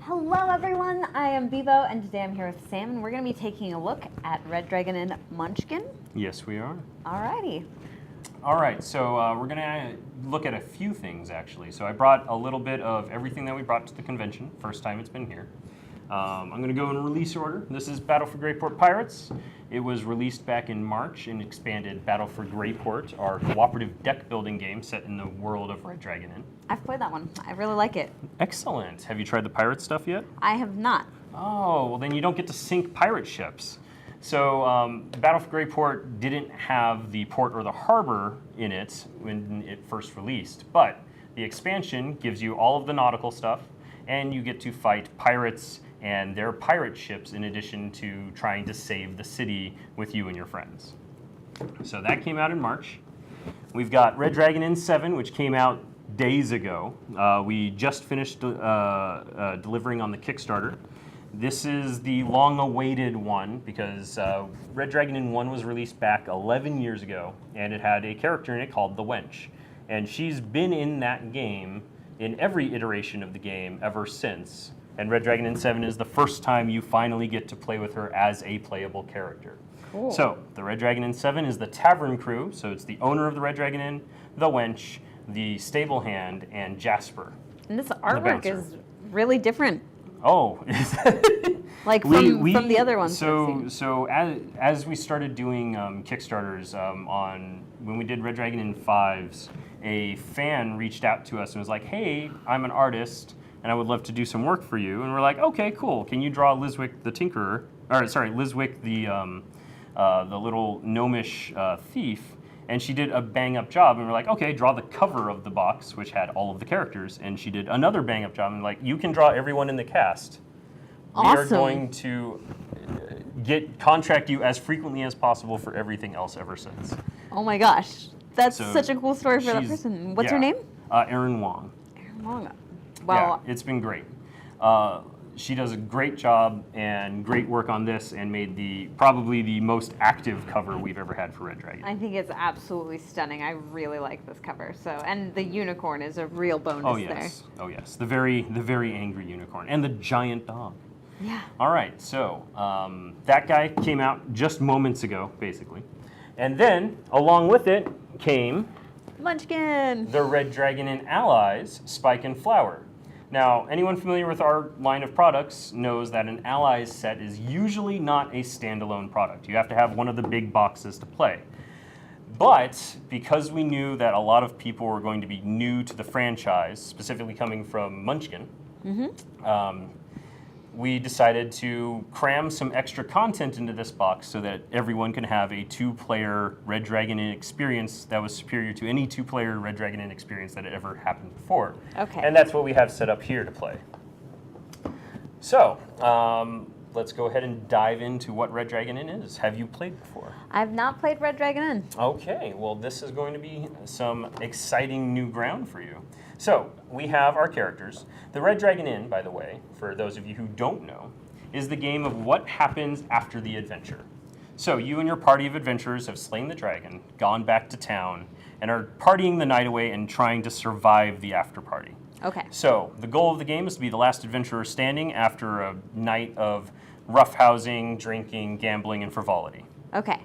Hello everyone, I am BeBo and today I'm here with Sam and we're going to be taking a look at Red Dragon and Munchkin. Yes, we are. Alrighty. All right, so we're going to look at a few things actually. So I brought a little bit of everything that we brought to the convention, first time it's been here. I'm going to go in release order. This is Battle for Greyport Pirates. It was released back in March and expanded Battle for Greyport, our cooperative deck building game set in the world of Red Dragon Inn. I've played that one. I really like it. Excellent. Have you tried the pirate stuff yet? I have not. Oh, well then you don't get to sink pirate ships. So Battle for Greyport didn't have the port or the harbor in it when it first released, but the expansion gives you all of the nautical stuff, and you get to fight pirates and their pirate ships in addition to trying to save the city with you and your friends. So that came out in March. We've got Red Dragon Inn 7, which came out days ago. We just finished delivering on the Kickstarter. This is the long-awaited one because Red Dragon Inn 1 was released back 11 years ago, and it had a character in it called the Wench. And she's been in that game in every iteration of the game ever since. And Red Dragon Inn 7 is the first time you finally get to play with her as a playable character. Cool. So, the Red Dragon Inn 7 is the Tavern Crew, so it's the owner of the Red Dragon Inn, the Wench, the Stable Hand, and Jasper. And this artwork is really different. Oh, like from the other ones. So as we started doing Kickstarters when we did Red Dragon Inn 5s, a fan reached out to us and was like, "Hey, I'm an artist and I would love to do some work for you." And we're like, "Okay, cool. Can you draw Liswick the Tinkerer? Or sorry, Liswick the little gnomish thief?" And she did a bang-up job, and we're like, "Okay, draw the cover of the box," which had all of the characters. And she did another bang-up job, and like, "You can draw everyone in the cast. Awesome. We are going to contract you as frequently as possible for everything else ever since." Oh my gosh, that's So such a cool story for that person. What's her name? Erin Wong. Erin Wong. Wow. Yeah, it's been great. She does a great job and great work on this, and made probably the most active cover we've ever had for Red Dragon. I think it's absolutely stunning. I really like this cover. So, and the unicorn is a real bonus there. Oh yes, the very angry unicorn and the giant dog. Yeah. All right, so that guy came out just moments ago, basically, and then along with it came Munchkin. the Red Dragon Inn allies, Spike and Flower. Now, anyone familiar with our line of products knows that an allies set is usually not a standalone product. You have to have one of the big boxes to play. But because we knew that a lot of people were going to be new to the franchise, specifically coming from Munchkin, we decided to cram some extra content into this box so that everyone can have a two-player Red Dragon Inn experience that was superior to any two-player Red Dragon Inn experience that had ever happened before. Okay. And that's what we have set up here to play. So, let's go ahead and dive into what Red Dragon Inn is. Have you played before? I've not played Red Dragon Inn. Okay, well this is going to be some exciting new ground for you. So, we have our characters. The Red Dragon Inn, by the way, for those of you who don't know, is the game of what happens after the adventure. So, you and your party of adventurers have slain the dragon, gone back to town, and are partying the night away and trying to survive the after party. Okay. So, the goal of the game is to be the last adventurer standing after a night of roughhousing, drinking, gambling, and frivolity. Okay.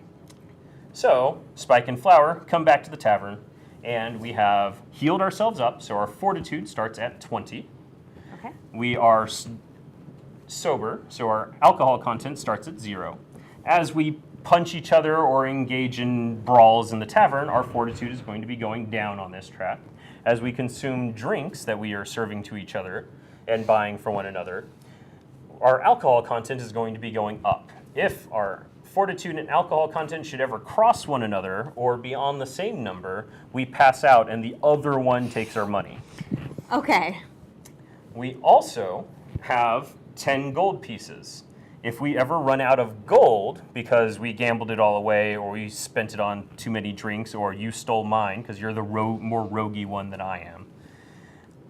So, Spike and Flower come back to the tavern, and we have healed ourselves up, so our fortitude starts at 20. Okay. We are sober, so our alcohol content starts at 0. As we punch each other or engage in brawls in the tavern, our fortitude is going to be going down on this track. As we consume drinks that we are serving to each other and buying for one another, our alcohol content is going to be going up. If our fortitude and alcohol content should ever cross one another or be on the same number, we pass out and the other one takes our money. Okay. We also have 10 gold pieces. If we ever run out of gold because we gambled it all away or we spent it on too many drinks or you stole mine because you're the more roguey one than I am,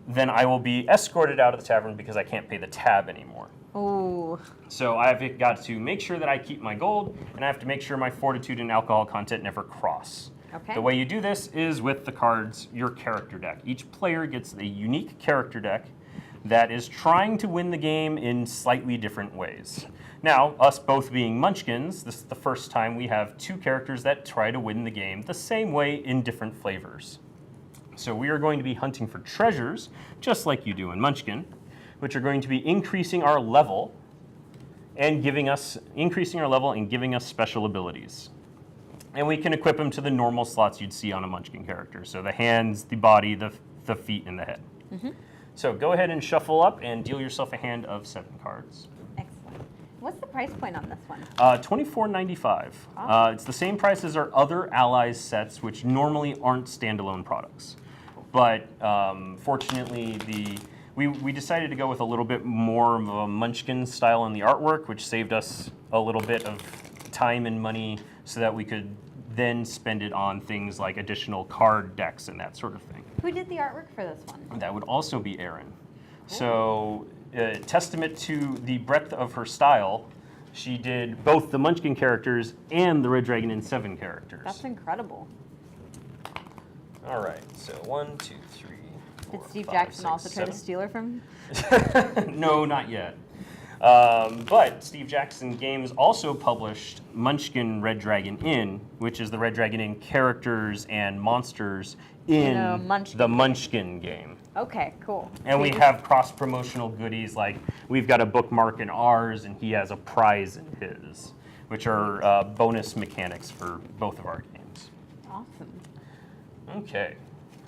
then I will be escorted out of the tavern because I can't pay the tab anymore. Ooh. So I've got to make sure that I keep my gold, and I have to make sure my fortitude and alcohol content never cross. Okay. The way you do this is with the cards, your character deck. Each player gets a unique character deck that is trying to win the game in slightly different ways. Now, us both being Munchkins, this is the first time we have two characters that try to win the game the same way in different flavors. So we are going to be hunting for treasures, just like you do in Munchkin, which are going to be increasing our level and giving us special abilities. And we can equip them to the normal slots you'd see on a Munchkin character. So the hands, the body, the feet, and the head. So go ahead and shuffle up and deal yourself a hand of 7 cards. Excellent. What's the price point on this one? $24.95. Oh. It's the same price as our other Allies sets, which normally aren't standalone products. But fortunately, we decided to go with a little bit more of a Munchkin style in the artwork, which saved us a little bit of time and money so that we could then spend it on things like additional card decks and that sort of thing. Who did the artwork for this one? That would also be Erin. So, testament to the breadth of her style, she did both the Munchkin characters and the Red Dragon Inn 7 characters. That's incredible. All right, so 1, 2, 3, 4, Did Steve 5, Jackson 6, also try to 7. steal her from? No, not yet. But Steve Jackson Games also published Munchkin Red Dragon Inn, which is the Red Dragon Inn characters and monsters in the Munchkin game. Okay, cool. And we have cross-promotional goodies, like we've got a bookmark in ours and he has a prize in his, which are bonus mechanics for both of our games. Awesome. Okay.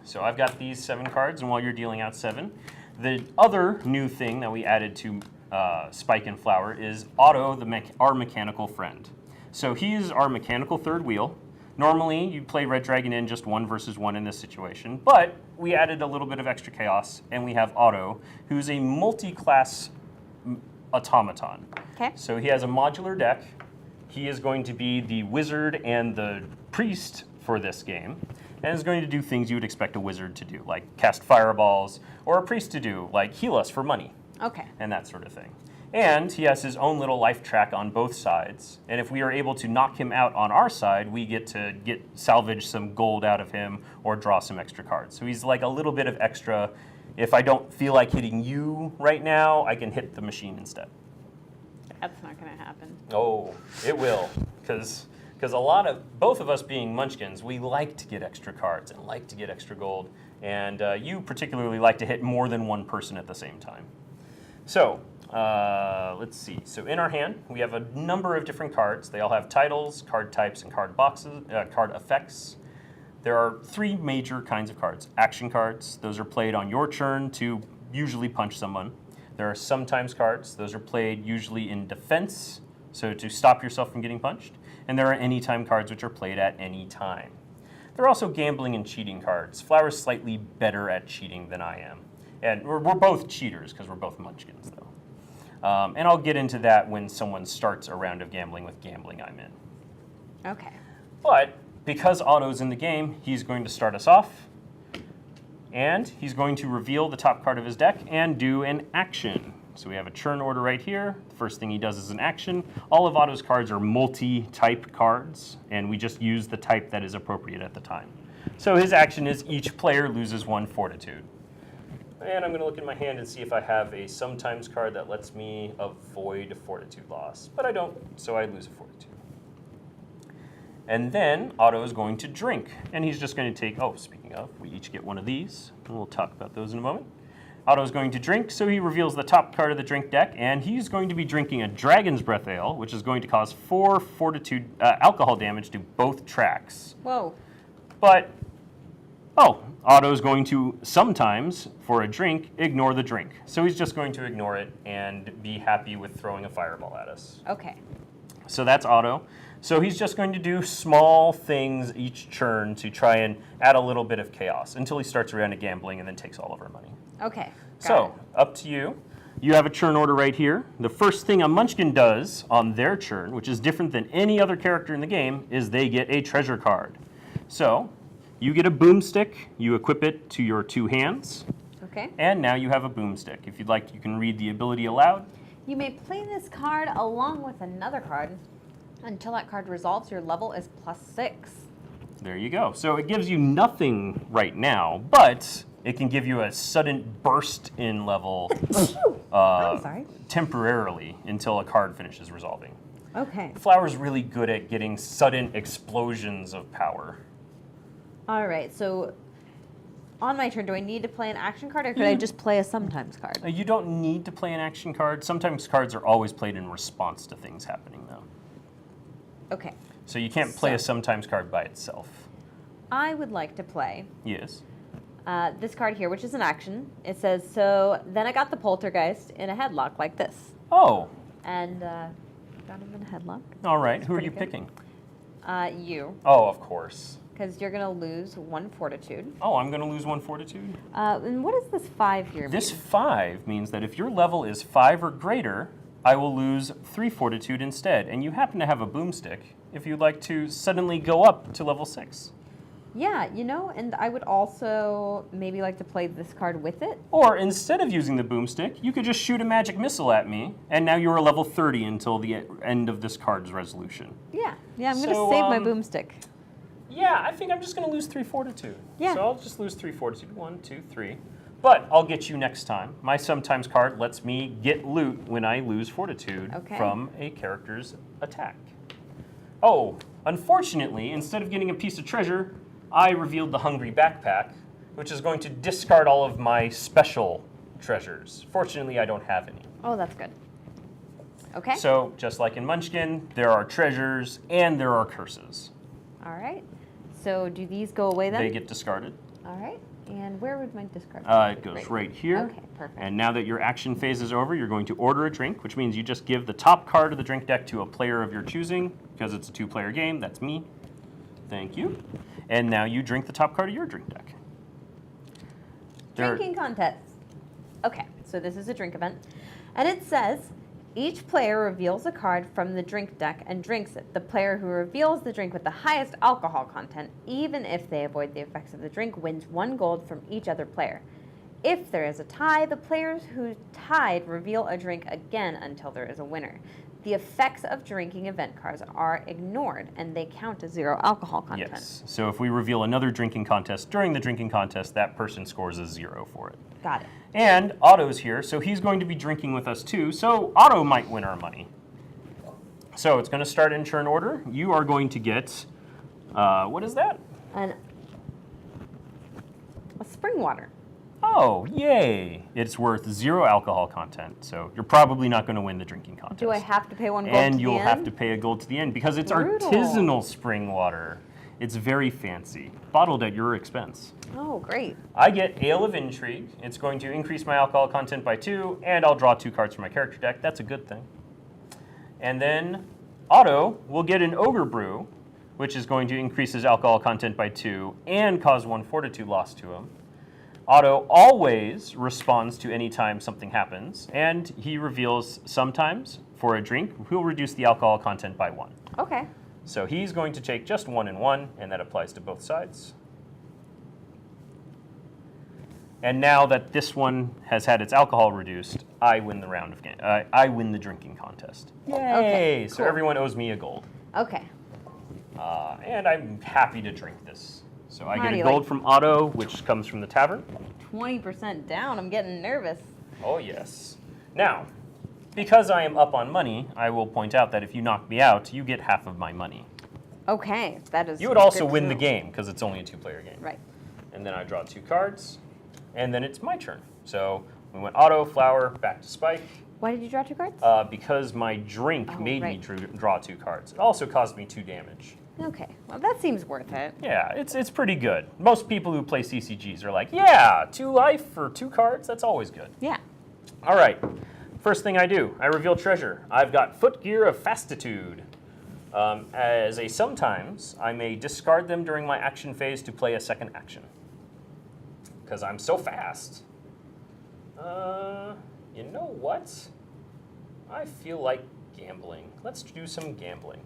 So I've got these 7 cards, and while you're dealing out 7, the other new thing that we added to Spike and Flower is Otto, our mechanical friend. So he's our mechanical third wheel. Normally, you play Red Dragon Inn just 1 versus 1 in this situation, but we added a little bit of extra chaos, and we have Otto, who's a multi-class automaton. Okay. So he has a modular deck. He is going to be the wizard and the priest for this game, and is going to do things you would expect a wizard to do, like cast fireballs, or a priest to do, like heal us for money. Okay. And that sort of thing. And he has his own little life track on both sides. And if we are able to knock him out on our side, we get to salvage some gold out of him or draw some extra cards. So he's like a little bit of extra. If I don't feel like hitting you right now, I can hit the machine instead. That's not going to happen. Oh, it will. Because both of us being Munchkins, we like to get extra cards and like to get extra gold. And you particularly like to hit more than one person at the same time. So, let's see. So in our hand, we have a number of different cards. They all have titles, card types, and card boxes, card effects. There are 3 major kinds of cards. Action cards, those are played on your turn to usually punch someone. There are sometimes cards, those are played usually in defense, so to stop yourself from getting punched. And there are anytime cards, which are played at any time. There are also gambling and cheating cards. Flower's slightly better at cheating than I am. And we're both cheaters, because we're both Munchkins, though. And I'll get into that when someone starts a round of gambling with gambling I'm in. Okay. But because Otto's in the game, he's going to start us off. And he's going to reveal the top card of his deck and do an action. So we have a turn order right here. The first thing he does is an action. All of Otto's cards are multi-type cards, and we just use the type that is appropriate at the time. So his action is each player loses 1 fortitude. And I'm going to look in my hand and see if I have a sometimes card that lets me avoid fortitude loss. But I don't, so I lose a fortitude. And then Otto is going to drink. And he's just going to take, speaking of, we each get one of these. And we'll talk about those in a moment. Otto is going to drink, so he reveals the top card of the drink deck. And he's going to be drinking a Dragon's Breath Ale, which is going to cause 4 fortitude alcohol damage to both tracks. Whoa. But, Otto's going to sometimes, for a drink, ignore the drink. So he's just going to ignore it and be happy with throwing a fireball at us. Okay. So that's Otto. So he's just going to do small things each turn to try and add a little bit of chaos until he starts around to gambling and then takes all of our money. Okay. So, up to you. You have a turn order right here. The first thing a Munchkin does on their turn, which is different than any other character in the game, is they get a treasure card. So, you get a boomstick, you equip it to your 2 hands, Okay. and now you have a boomstick. If you'd like, you can read the ability aloud. You may play this card along with another card. Until that card resolves, your level is +6. There you go. So it gives you nothing right now, but It can give you a sudden burst in level I'm sorry. temporarily until a card finishes resolving. Okay. Flower's really good at getting sudden explosions of power. All right, so on my turn, do I need to play an action card, or could I just play a sometimes card? You don't need to play an action card. Sometimes cards are always played in response to things happening, though. Okay. So you can't play a So- sometimes card by itself. I would like to play Yes. this card here, which is an action. It says, so then I got the poltergeist in a headlock like this. Oh, And got him in a headlock. all right. Who are pretty you good. picking? You, Oh, of course. because you're going to lose 1 fortitude. Oh, I'm going to lose 1 fortitude. And what does this 5 here mean? This 5 means that if your level is 5 or greater, I will lose 3 fortitude instead. And you happen to have a boomstick if you'd like to suddenly go up to level 6. Yeah, you know, and I would also maybe like to play this card with it. Or instead of using the boomstick, you could just shoot a magic missile at me, and now you're a level 30 until the end of this card's resolution. Yeah, I'm going to So, save my boomstick. Yeah, I think I'm just going to lose 3 fortitude. Yeah. So I'll just lose 3 fortitude. 1, 2, 3. But I'll get you next time. My sometimes card lets me get loot when I lose fortitude from a character's attack. Oh, unfortunately, instead of getting a piece of treasure, I revealed the hungry backpack, which is going to discard all of my special treasures. Fortunately, I don't have any. Oh, that's good. Okay. So, just like in Munchkin, there are treasures and there are curses. All right. So do these go away then? They get discarded. All right. And where would my discard It goes right here. Okay, perfect. And now that your action phase is over, you're going to order a drink, which means you just give the top card of the drink deck to a player of your choosing. Because it's a 2-player game, that's me. Thank you. And now you drink the top card of your drink deck. Drinking contest. Okay, so this is a drink event. And it says, each player reveals a card from the drink deck and drinks it. The player who reveals the drink with the highest alcohol content, even if they avoid the effects of the drink, wins 1 gold from each other player. If there is a tie, the players who tied reveal a drink again until there is a winner. The effects of drinking event cards are ignored, and they count as 0 alcohol content. Yes. So if we reveal another drinking contest during the drinking contest, that person scores a 0 for it. Got it. And Otto's here, so he's going to be drinking with us too, so Otto might win our money. So it's going to start in turn order. You are going to get, what is that? A spring water. Oh, yay. It's worth 0 alcohol content, so you're probably not going to win the drinking contest. Do I have to pay 1 gold And to the you'll end? have to pay a gold to the end, because it's Brutal. artisanal spring water. It's very fancy, bottled at your expense. Oh, great. I get Ale of Intrigue. It's going to increase my alcohol content by 2, and I'll draw 2 cards from my character deck. That's a good thing. And then Otto will get an Ogre Brew, which is going to increase his alcohol content by 2 and cause 1 fortitude loss to him. Otto always responds to any time something happens, and he reveals sometimes for a drink, he'll reduce the alcohol content by 1. Okay. So he's going to take just 1 and 1, and that applies to both sides. And now that this one has had its alcohol reduced, I win the round of game. I win the drinking contest. Yay! Okay, So cool. everyone owes me a gold, Okay. and I'm happy to drink this. So I How get do a you gold like- from Otto, which comes from the tavern. 20% down. I'm getting nervous. Oh yes. Now, because I am up on money, I will point out that if you knock me out, you get half of my money. Okay, that is. You would also good to win the know. game because it's only a 2-player game. Right. And then I draw 2 cards, and then it's my turn. So we went Otto, Flower, back to Spike. Why did you draw 2 cards? Because my drink Oh, made right. me draw 2 cards. It also caused me 2 damage. Okay. Well, that seems worth it. Yeah, it's pretty good. Most people who play CCGs are like, yeah, 2 life for 2 cards, that's always good. Yeah. All right, first thing I do, I reveal treasure. I've got Footgear of Fastitude. As a sometimes, I may discard them during my action phase to play a second action. Because I'm so fast. You know what? I feel like gambling. Let's do some gambling.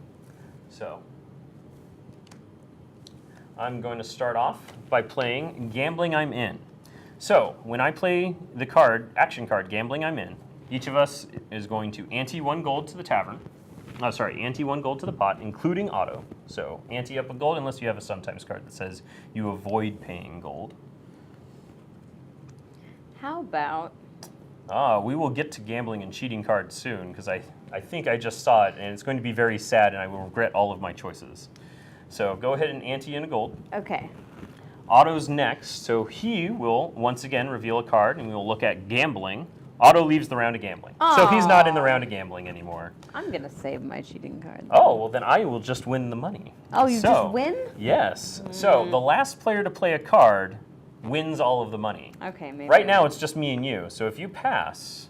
So, I'm going to start off by playing Gambling I'm In. So, when I play the card, action card, Gambling I'm In, each of us is going to ante 1 gold to the tavern. Ante 1 gold to the pot, including Otto. So, ante up a gold unless you have a sometimes card that says you avoid paying gold. How about... We will get to gambling and cheating cards soon, because I think I just saw it, and it's going to be very sad, and I will regret all of my choices. So go ahead and ante in a gold. Okay. Otto's next, so he will once again reveal a card, and we will look at gambling. Otto leaves the round of gambling. So he's not in the round of gambling anymore. I'm going to save my cheating card. Oh, well then I will just win the money. Oh, you just win? Yes. So the last player to play a card wins all of the money. Okay, maybe. Right now it's just me and you, so if you pass...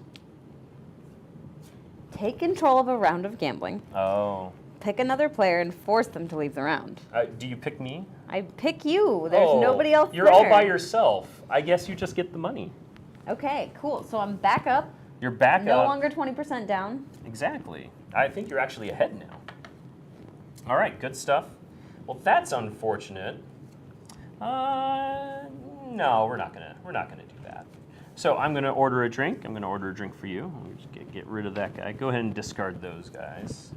Take control of a round of gambling. Oh. Pick another player and force them to leave the round. Do you pick me? I pick you. There's nobody else You're there. all by yourself. I guess you just get the money. Okay, cool. So I'm back up. You're back up. No longer 20% down. Exactly. I think you're actually ahead now. All right, good stuff. Well, that's unfortunate. No, we're not gonna do that. So I'm gonna order a drink. I'm gonna order a drink for you. Let me just get rid of that guy. Go ahead and discard those guys.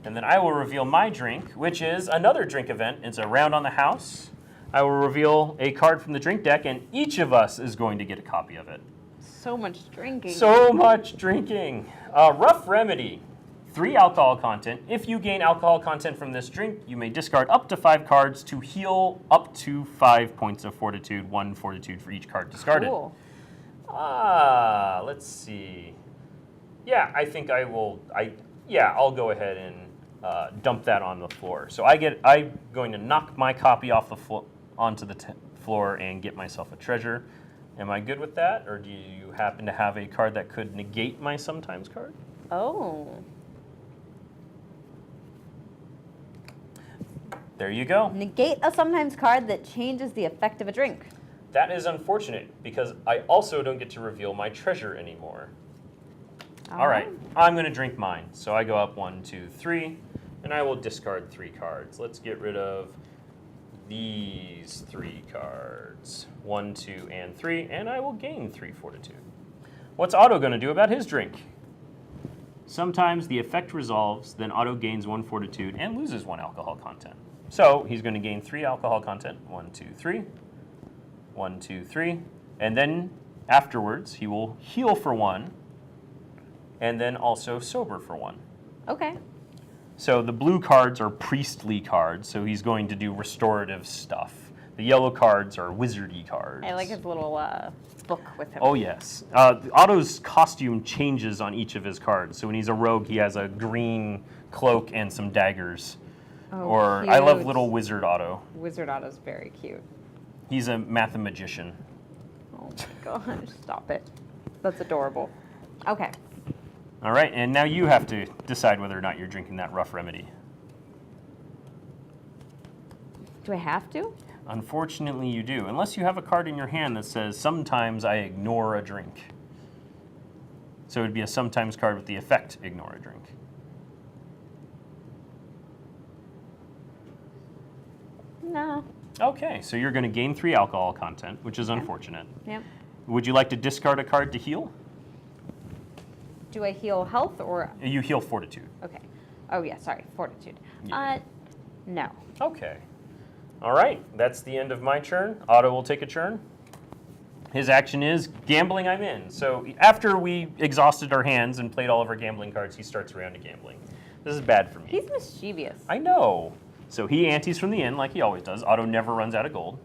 And then I will reveal my drink, which is another drink event. It's a round on the house. I will reveal a card from the drink deck, and each of us is going to get a copy of it. So much drinking. So much drinking. Rough Remedy. 3 alcohol content. If you gain alcohol content from this drink, you may discard up to 5 cards to heal up to 5 points of fortitude, 1 fortitude for each card discarded. Cool. Let's see. Yeah, I think I will. I'll go ahead and dump that on the floor. So I'm going to knock my copy off the onto the floor and get myself a treasure. Am I good with that, or do you happen to have a card that could negate my sometimes card? Oh. There you go. Negate a sometimes card that changes the effect of a drink. That is unfortunate, because I also don't get to reveal my treasure anymore. All right, I'm going to drink mine. So I go up 1, 2, 3, and I will discard 3 cards. Let's get rid of these 3 cards. 1, 2, and 3, and I will gain 3 fortitude. What's Otto going to do about his drink? Sometimes the effect resolves, then Otto gains 1 fortitude and loses 1 alcohol content. So he's going to gain 3 alcohol content. 1, 2, 3. 1, 2, 3. And then afterwards, he will heal for 1. And then also sober for 1. Okay. So the blue cards are priestly cards, so he's going to do restorative stuff. The yellow cards are wizardy cards. I like his little book with him. Oh, yes. Otto's costume changes on each of his cards. So when he's a rogue, he has a green cloak and some daggers. Oh, or cute. I love little wizard Otto. Wizard Otto's very cute. He's a mathemagician. Oh my gosh, stop it. That's adorable. Okay. All right, and now you have to decide whether or not you're drinking that Rough Remedy. Do I have to? Unfortunately, you do, unless you have a card in your hand that says, sometimes I ignore a drink. So it would be a sometimes card with the effect, ignore a drink. No. Okay, so you're going to gain 3 alcohol content, which is unfortunate. Yep. Would you like to discard a card to heal? Do I heal health or? You heal fortitude. Okay. Oh yeah, sorry, fortitude. Yeah. No. Okay. All right, that's the end of my turn. Otto will take a turn. His action is gambling, I'm in. So after we exhausted our hands and played all of our gambling cards, he starts around to gambling. This is bad for me. He's mischievous. I know. So he antes from the inn like he always does. Otto never runs out of gold.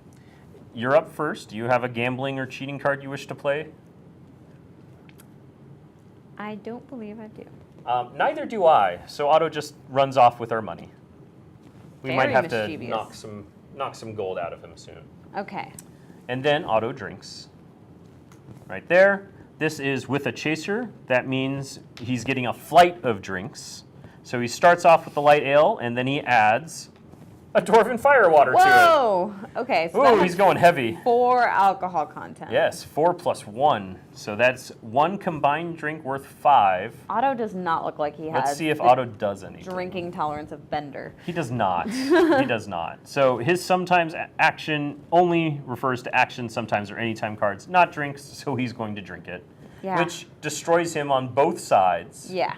You're up first. Do you have a gambling or cheating card you wish to play? I don't believe I do. Neither do I. So Otto just runs off with our money. We might Very have to mischievous. knock some gold out of him soon. Okay. And then Otto drinks. Right there. This is with a chaser. That means he's getting a flight of drinks. So he starts off with the light ale, and then he adds a dwarven firewater to Whoa! Okay, it. so that Ooh, has he's going heavy. 4 alcohol content. Yes, 4 plus 1. So that's 1 combined drink worth 5. Otto does not look like he has Let's see if the Otto does anything. drinking tolerance of Bender. He does not. He does not. So his sometimes action only refers to action, sometimes, or anytime cards, not drinks, so he's going to drink it. Yeah. Which destroys him on both sides. Yeah.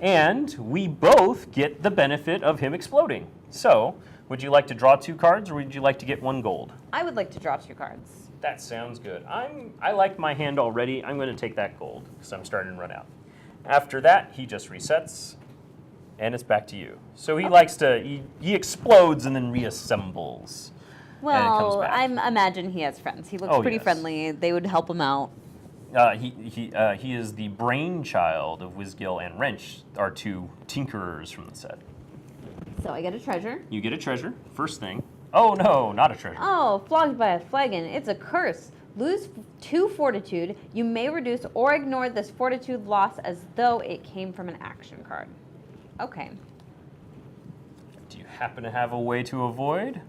And we both get the benefit of him exploding. So, would you like to draw 2 cards, or would you like to get 1 gold? I would like to draw 2 cards. That sounds good. I like my hand already. I'm going to take that gold because I'm starting to run out. After that, he just resets, and it's back to you. So he likes to, he explodes and then reassembles. And it comes Well, back. I imagine he has friends. He looks pretty yes. friendly. They would help him out. He is the brainchild of Whizgill and Wrench, our two tinkerers from the set. So I get a treasure. You get a treasure, first thing. Oh no, not a treasure. Oh, flogged by a flagon. It's a curse. Lose 2 fortitude. You may reduce or ignore this fortitude loss as though it came from an action card. Okay. Do you happen to have a way to avoid?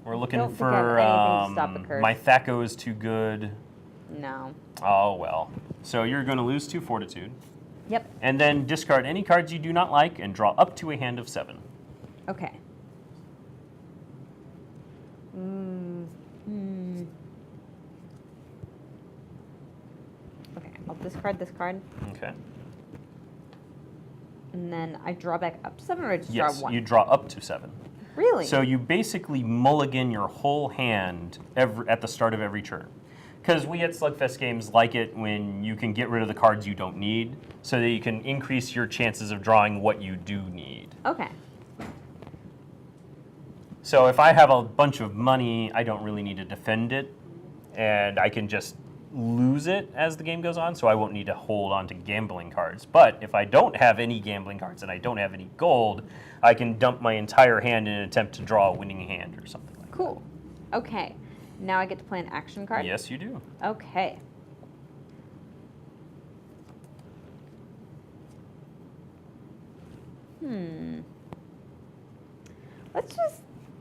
We're looking Don't think I have anything to stop the curse. my Thaco is too good. No. Oh well. So you're going to lose 2 fortitude. Yep. And then discard any cards you do not like and draw up to a hand of 7. Okay. Okay, I'll discard this card, Okay. and then I draw back up to 7, or I just Yes, draw 1? you draw up to 7. Really? So you basically mulligan your whole hand at the start of every turn. Because we at Slugfest games like it when you can get rid of the cards you don't need, so that you can increase your chances of drawing what you do need. Okay. So if I have a bunch of money, I don't really need to defend it, and I can just lose it as the game goes on, so I won't need to hold on to gambling cards. But if I don't have any gambling cards and I don't have any gold, I can dump my entire hand in an attempt to draw a winning hand or something like Cool. Okay. Now I get to play an action that. card? Yes, you do. Okay.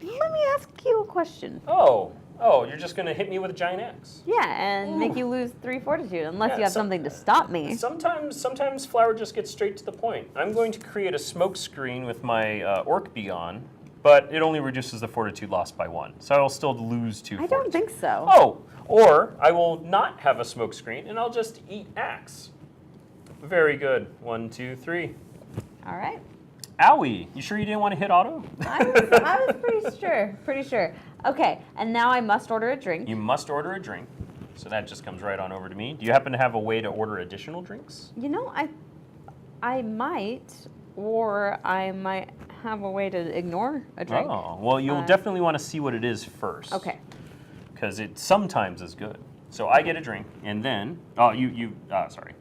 Let me ask you a question. Oh, you're just going to hit me with a giant axe. Yeah, and make you lose 3 fortitude, unless you have something to stop me. Sometimes Flower just gets straight to the point. I'm going to create a smoke screen with my Orc Bee on, but it only reduces the fortitude loss by 1. So I'll still lose 2 I fortitude. don't think so. Oh, or I will not have a smoke screen and I'll just eat axe. Very good. 1, 2, 3. All right. Owie, you sure you didn't want to hit auto? I was pretty sure. Okay, and now I must order a drink. You must order a drink. So that just comes right on over to me. Do you happen to have a way to order additional drinks? You know, I might, or I might have a way to ignore a drink. Oh, well, you'll definitely want to see what it is first. Okay. Because it sometimes is good. So I get a drink, and then, sorry.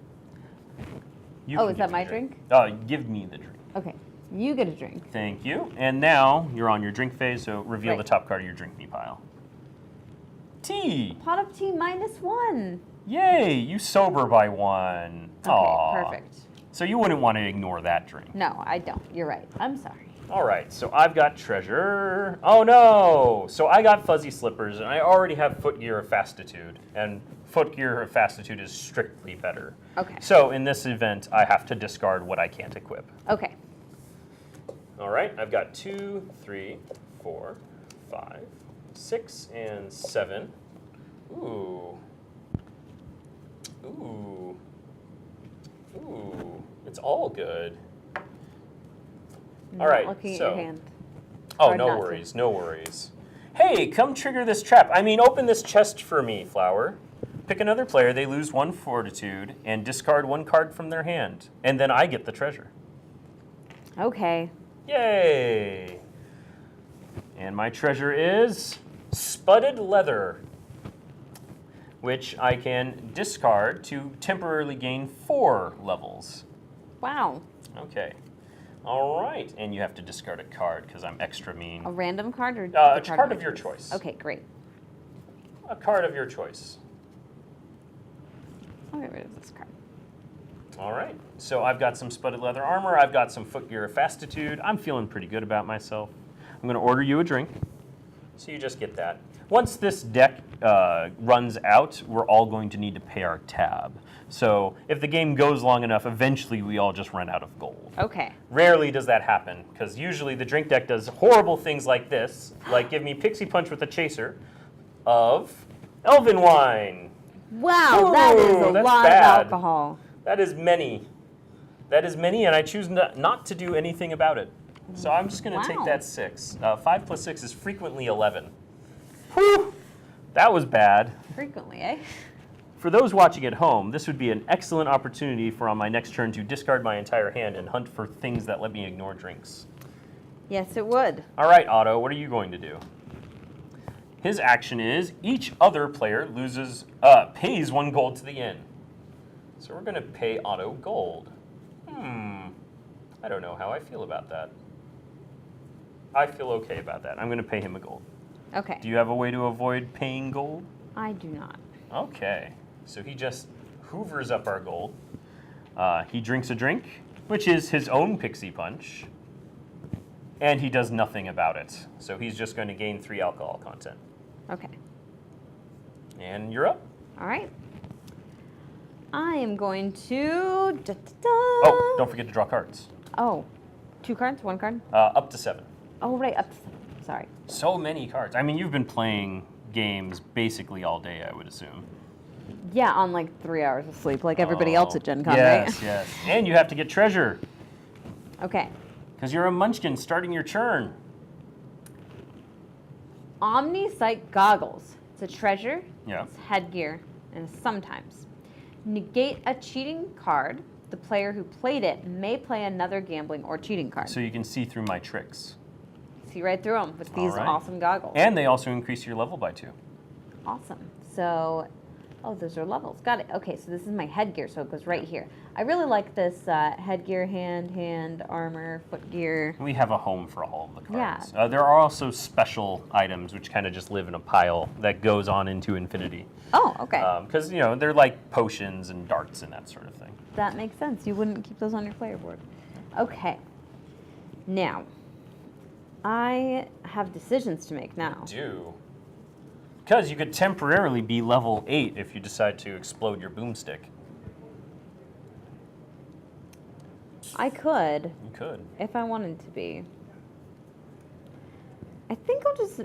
You Oh, can is that give me my the drink? Give me the drink. Okay, you get a drink. Thank you. And now you're on your drink phase, so reveal Right. the top card of your drink me pile. Tea! Pot of tea -1. Yay! You sober by 1. Okay, Aw. perfect. So you wouldn't want to ignore that drink. No, I don't. You're right. I'm sorry. All right, so I've got treasure. Oh no! So I got fuzzy slippers, and I already have footgear of fastitude, and footgear of fastitude is strictly better. Okay. So in this event, I have to discard what I can't equip. Okay. All right, I've got 2, 3, 4, 5, 6, and 7. Ooh. Ooh. Ooh. It's all good. All right, Looking so. at your hand. Oh, Hard no not to. worries, no worries. Hey, come trigger this trap. I mean, open this chest for me, Flower. Pick another player, they lose 1 fortitude, and discard 1 card from their hand. And then I get the treasure. Okay. Yay! And my treasure is Spudded Leather, which I can discard to temporarily gain 4 levels. Wow. Okay. All right, and you have to discard a card because I'm extra mean. A random card or A the card I of your choose? choice. Okay, great. A card of your choice. I'll get rid of this card. All right, so I've got some Spudded Leather armor. I've got some footgear of fastitude. I'm feeling pretty good about myself. I'm going to order you a drink, so you just get that. Once this deck runs out, we're all going to need to pay our tab. So if the game goes long enough, eventually we all just run out of gold. Okay. Rarely does that happen, because usually the drink deck does horrible things like this, like give me Pixie Punch with a chaser of Elven Wine. Wow, that is Ooh, a that's lot bad. of alcohol. That is many. That is many, and I choose not to do anything about it. So I'm just going to take Wow. that 6. 5 plus 6 is frequently 11. Whew! That was bad. Frequently, eh? For those watching at home, this would be an excellent opportunity for on my next turn to discard my entire hand and hunt for things that let me ignore drinks. Yes, it would. All right, Otto, what are you going to do? His action is each other player pays 1 gold to the inn. So we're going to pay Otto gold. I don't know how I feel about that. I feel okay about that. I'm going to pay him a gold. Okay. Do you have a way to avoid paying gold? I do not. Okay. So he just hoovers up our gold. He drinks a drink, which is his own pixie punch. And he does nothing about it. So he's just going to gain 3 alcohol content. Okay. And you're up. All right. I am going to... Oh, don't forget to draw cards. Oh, 2 cards? 1 card? Up to 7. Oh, right, up to 7. Sorry. So many cards. I mean, you've been playing games basically all day, I would assume. Yeah, on like 3 hours of sleep, like everybody else at Gen Con, yes, right? Yes, and you have to get treasure. Okay. Because you're a Munchkin starting your turn. Omni-Sight Goggles. It's a treasure, Yeah. it's headgear, and sometimes. Negate a cheating card. The player who played it may play another gambling or cheating card. So you can see through my tricks. See right through them with these right. awesome goggles. And they also increase your level by 2. Awesome. So, oh, those are levels. Got it. Okay, so this is my headgear, so it goes right here. I really like this headgear, hand, armor, footgear. We have a home for all of the cards. Yeah. There are also special items which kind of just live in a pile that goes on into infinity. Oh, okay. Because, you know, they're like potions and darts and that sort of thing. That makes sense. You wouldn't keep those on your player board. Okay. Now, I have decisions to make now. Do. Because you could temporarily be level 8 if you decide to explode your boomstick. I could, You could. if I wanted to be. I think I'll just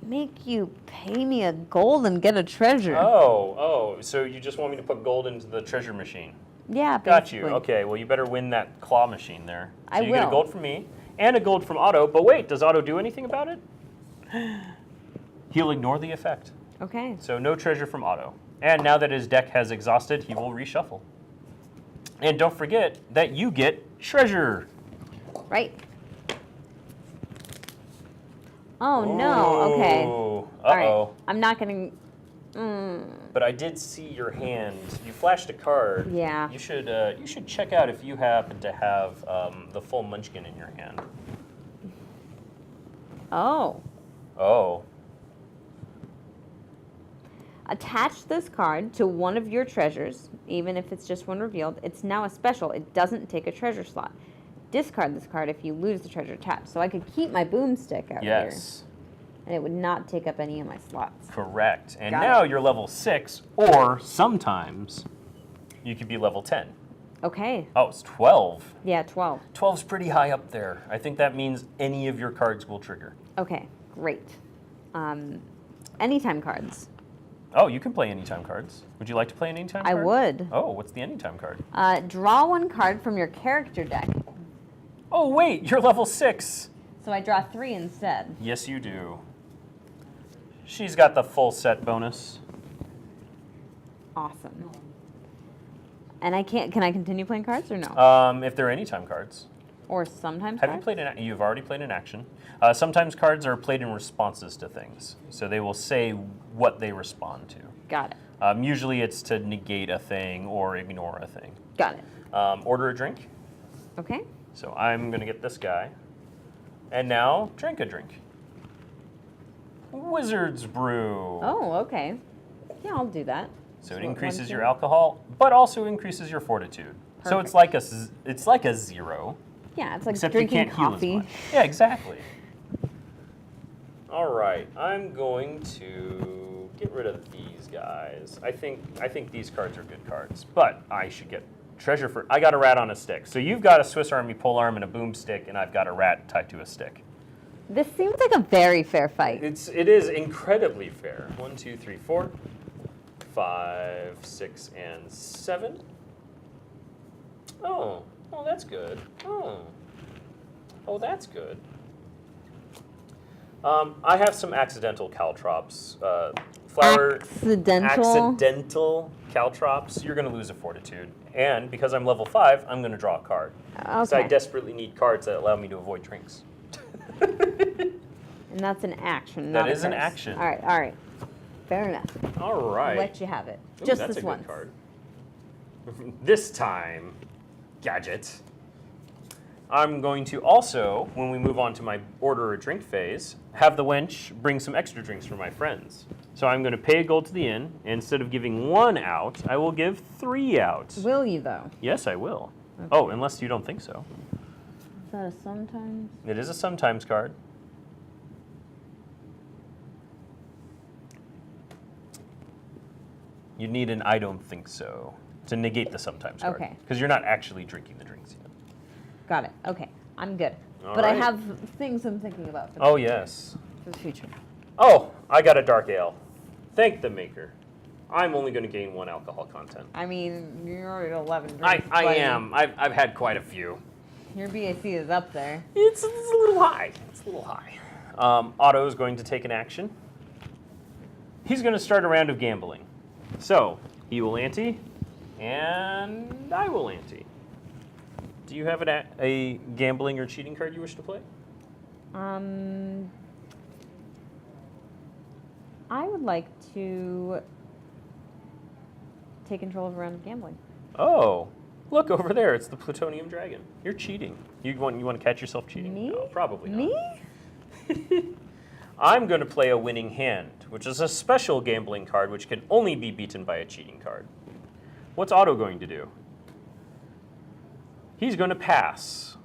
make you pay me a gold and get a treasure. Oh, so you just want me to put gold into the treasure machine? Yeah, Got you. basically. Okay, well, you better win that claw machine there. So I you get a will. gold from me and a gold from Otto. But wait, does Otto do anything about it? He'll ignore the effect. Okay. So no treasure from Otto. And now that his deck has exhausted, he will reshuffle. And don't forget that you get treasure. Right. Oh, no. Okay. Ooh, All right. uh-oh. I'm not going to... But I did see your hand. You flashed a card. Yeah. You should check out if you happen to have the full Munchkin in your hand. Oh. Oh. Attach this card to one of your treasures, even if it's just one revealed. It's now a special. It doesn't take a treasure slot. Discard this card if you lose the treasure attached. So I could keep my boomstick out here, Yes. and it would not take up any of my slots. Correct. And Got now it. you're level 6, or sometimes you could be level 10. Okay. Oh, it's 12. Yeah, 12. 12's pretty high up there. I think that means any of your cards will trigger. Okay, great. Anytime cards. Oh, you can play anytime cards. Would you like to play an anytime I card? would. Oh, what's the anytime card? Draw one card from your character deck. Oh, wait, you're level 6. So I draw 3 instead. Yes, you do. She's got the full set bonus. Awesome. And can I continue playing cards or no? If they're anytime cards. Or sometimes Have you cards? played you've already played an action. Sometimes cards are played in responses to things. So they will say what they respond to. Got it. Usually it's to negate a thing or ignore a thing. Got it. Order a drink. Okay. So I'm going to get this guy. And now, drink a drink. Wizard's Brew. Oh, okay. Yeah, I'll do that. So it What, increases 1, your 2? alcohol, but also increases your fortitude. So it's like a 0. Yeah, it's like Except drinking you can't coffee. heal as much. Yeah, exactly. All right, I'm going to get rid of these guys. I think these cards are good cards, but I should get treasure for. I got a rat on a stick. So you've got a Swiss Army polearm and a boomstick, and I've got a rat tied to a stick. This seems like a very fair fight. It is incredibly fair. 1, 2, 3, 4, 5, 6, and 7. Oh, that's good. Oh, that's good. I have some accidental caltrops. Flower accidental caltrops. You're going to lose a fortitude. And because I'm level 5, I'm going to draw a card. Okay. So I desperately need cards that allow me to avoid drinks. And that's an action, not That is a an curse. action. All right. Fair enough. All right. I'll let you have it. Ooh, Just that's this a once. good card. This time, Gadget. I'm going to also, when we move on to my order a drink phase, have the wench bring some extra drinks for my friends. So I'm going to pay a gold to the inn. Instead of giving 1 out, I will give 3 out. Will you, though? Yes, I will. Okay. Oh, unless you don't think so. Is that a sometimes? It is a sometimes card. You need an I don't think so to negate the sometimes card. Okay. Because you're not actually drinking the drinks yet. Got it. Okay. I'm good. All but I right. have things I'm thinking about for the, Oh, yes. for the future. Oh, I got a dark ale. Thank the maker. I'm only going to gain 1 alcohol content. I mean, you're already at 11 I drinks. buddy. am. I've had quite a few. Your BAC is up there. It's a little high. It's a little high. Otto is going to take an action. He's going to start a round of gambling. So, he will ante, and I will ante. Do you have a gambling or cheating card you wish to play? I would like to take control of a round of gambling. Oh, look over there. It's the Plutonium Dragon. You're cheating. You want to catch yourself cheating? Me? No, probably not. Me? I'm going to play a winning hand, which is a special gambling card which can only be beaten by a cheating card. What's Otto going to do? He's going to pass.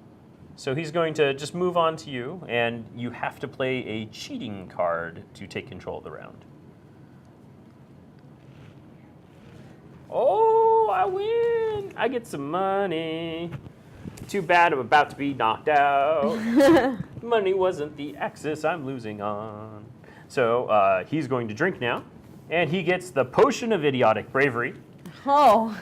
So he's going to just move on to you, and you have to play a cheating card to take control of the round. Oh, I win! I get some money. Too bad I'm about to be knocked out. Money wasn't the axis I'm losing on. So he's going to drink now, and he gets the Potion of Idiotic Bravery. Oh.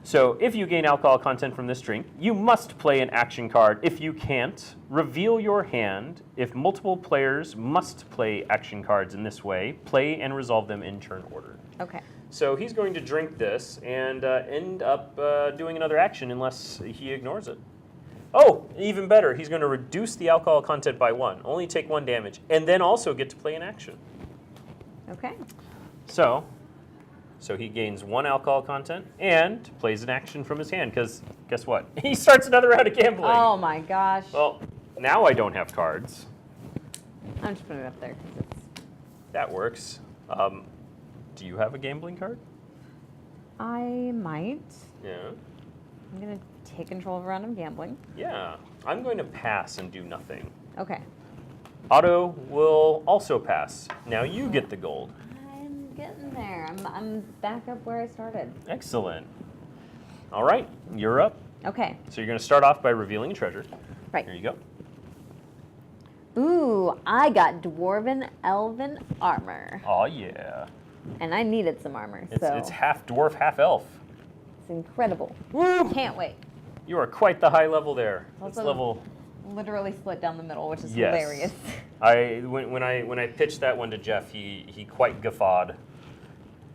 So if you gain alcohol content from this drink, you must play an action card. If you can't, reveal your hand. If multiple players must play action cards in this way, play and resolve them in turn order. Okay. So he's going to drink this and end up doing another action unless he ignores it. Oh, even better, he's going to reduce the alcohol content by 1, only take 1 damage, and then also get to play an action. Okay. So he gains 1 alcohol content and plays an action from his hand, because guess what? He starts another round of gambling. Oh my gosh. Well, now I don't have cards. I'm just putting it up there because it's. That works. Do you have a gambling card? I might. Yeah. I'm gonna take control of a round of gambling. Yeah. I'm going to pass and do nothing. Okay. Otto will also pass. Now you get the gold. I'm getting there. I'm back up where I started. Excellent. All right, you're up. Okay. So you're going to start off by revealing a treasure. Right. Here you go. Ooh, I got dwarven elven armor, Oh yeah. and I needed some armor, It's, so it's half dwarf, half elf. it's incredible. Woo! Can't wait. You are quite the high level there. It's Also- level. Literally split down the middle, which is Yes. hilarious. When I pitched that one to Jeff, he quite guffawed,